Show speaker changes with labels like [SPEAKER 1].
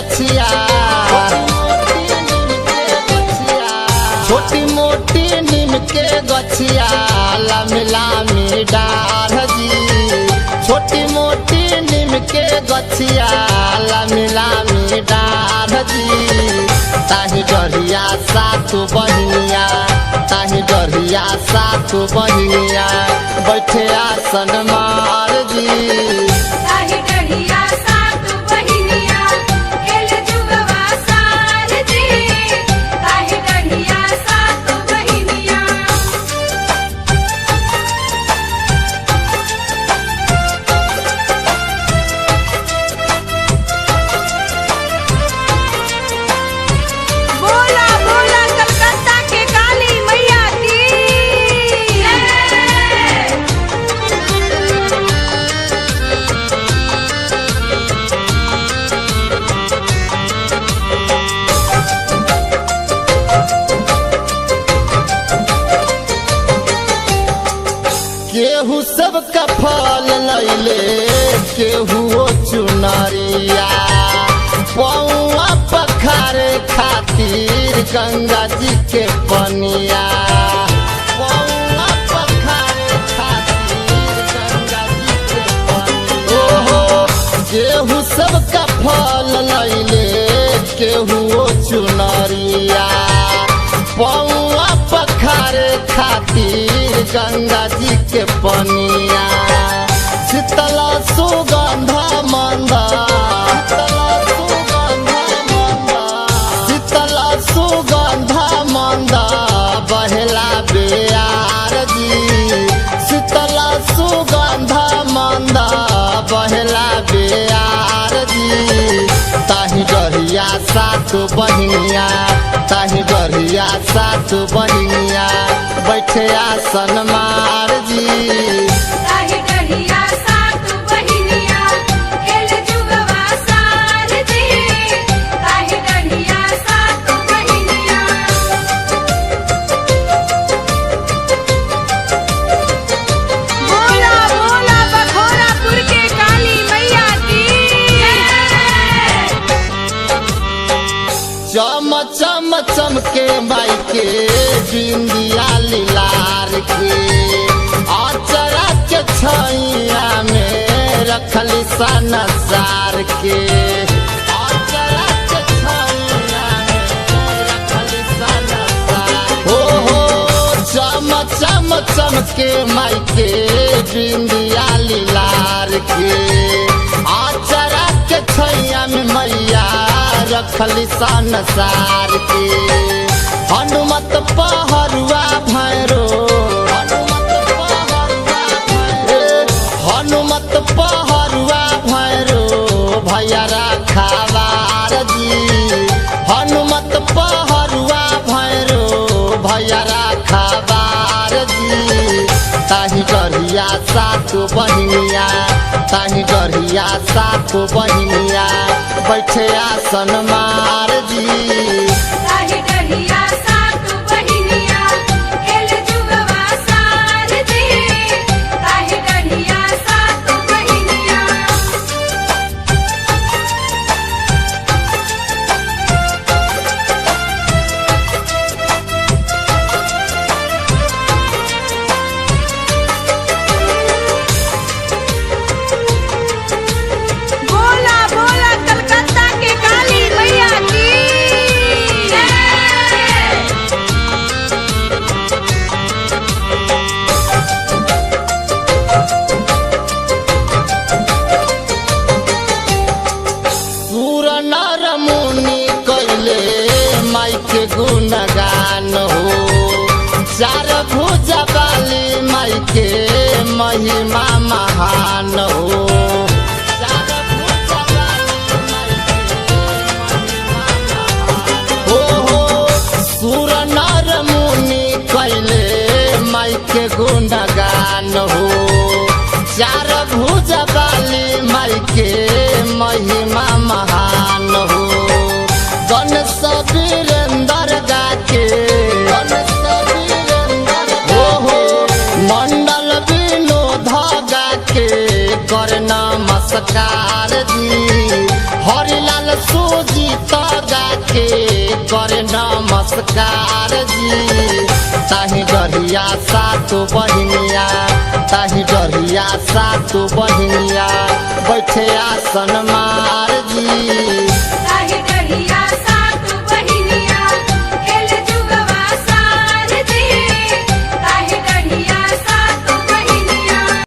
[SPEAKER 1] गछिया, छोटी मोटी नीम के गछिया लामी लामी डाढ़ जी, छोटी मोटी नीम के गछिया लामी लामी डाढ़ जी। ताही डरिया सातु बहिनिया, ताही डरिया सातु बहिनिया बैठे आसन मार जी।
[SPEAKER 2] ताही डरिया सातु बहिनिया एल जुगवा सार जी, ताही डरिया सातु बहिनिया। बोला बोला कलकत्ता के काली मैया की जय।
[SPEAKER 1] केहू सबका फल लैले, केहू चुनरिया, पौआ पखारे खातिर गंगा जी के पनिया, पौआ पखारे खातिर गंगा जी के पनिया। ओहो केहू सबका फल लैले, केहू चुनरिया, पौआ पखारे खातिर गंगा जी के पनिया। शीतल सुगंध मंद, शीतल सुगंध मंद बहला बेयार जी, शीतल सुगंध मंद बहला बेयार जी। ताही डरिया सातु बहिनिया, ताही डरिया सातु बहिनिया बैठे आसन मार जी।
[SPEAKER 2] ताही डरिया सातु बहिनिया एल जुगवा सार जी, ताही डरिया सातु बहिनिया। बोला बोला बखोरापुर के काली मैया की जय।
[SPEAKER 1] चम चम चमके माई के बिंदिया लीलार के, आचरा के छैया में रखली सनसार के, आचरा के छैया में रखली सनसार। हो चम चम चमके माई के बिंदिया लीलार के, आचरा के छैया में मैया रखली सनसार के। हनुमत पहरुआ भैरो, हनुमत पहरुआ भैरो भैया रखवार जी, हनुमत पहरुआ भैरो भैया रखवार जी। ताही डरिया सातु बहिनिया, ताही डरिया सातु बहिनिया बैठे आसन मार जी।
[SPEAKER 2] ताही डरिया सातु बहिनिया एल जुगवा सार जी, ताही डरिया सातु बहिनिया। बोला बोला कलकत्ता के काली मैया की जय।
[SPEAKER 1] सूर नर मुनि कैले माई के गुणगान हो, चार भुजा वाली माई के महिमा महान हो, चार भुजा वाली माई के महिमा महान हो। सूर नर मुनि कैले माई के गुणगान हो, चार भुजा वाली माई के महिमा महान हो। गणेश वीरेंद्र गाके, हो मंडल विनोद गाके कर नमस्कार जी। हरिलाल सूजी के करे नमस्कार जी। ताही डरिया सातो बहिनिया, ताही डरिया सातो बहिनिया बैठे आसन मार